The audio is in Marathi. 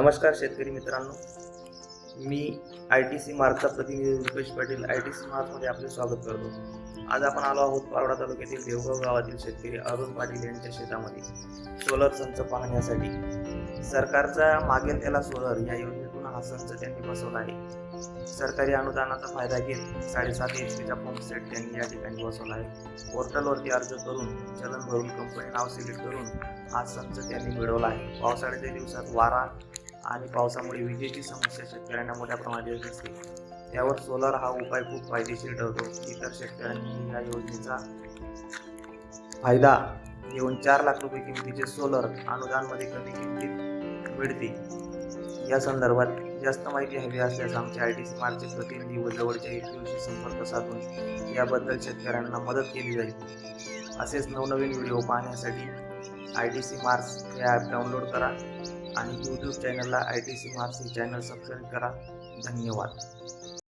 नमस्कार शेतकरी मित्रांनो, मी ITC मार्गचा प्रतिनिधी रुपेश पाटील ITC मार्गमध्ये आपले स्वागत करतो। आज आपण आलो आहोत पारोडा तालुक्यातील देवगाव गावातील शेतकरी अरुण पाटील यांच्या शेतामध्ये सोलर संच पाहण्यासाठी। सरकारचा मागेल त्याला सोलर या योजनेतून हा संच त्यांनी बसवला आहे। सरकारी अनुदानाचा फायदा घेत 7.5 HP चा पंप सेट त्यांनी या ठिकाणी बसवला आहे। पोर्टलवरती अर्ज करून चलन भरून कंपनी नाव सिलेक्ट करून हा संच त्यांनी मिळवला आहे। पावसाळ्याच्या दिवसात वारा आणि पावसामुळे विजेची समस्या शेतकऱ्यांना मोठ्या प्रमाणात येत असते, त्यावर सोलर हा उपाय खूप फायदेशीर ठरतो। इतर शेतकऱ्यांनी या योजनेचा फायदा घेऊन 4 लाख रुपये किमतीचे सोलर अनुदानमध्ये कमी किमतीत मिळते। या संदर्भात जास्त माहिती हवी असल्यास आमच्या ITC मार्गचे प्रतिनिधी व जवळच्या व्यक्तींशी संपर्क साधून याबद्दल शेतकऱ्यांना मदत केली जाईल। असेच नवनवीन व्हिडिओ पाहण्यासाठी ITC मार्क्स हे ॲप डाउनलोड करा आणि YouTube चॅनलला ITC मार्क्स हे चॅनल सबस्क्राईब करा। धन्यवाद।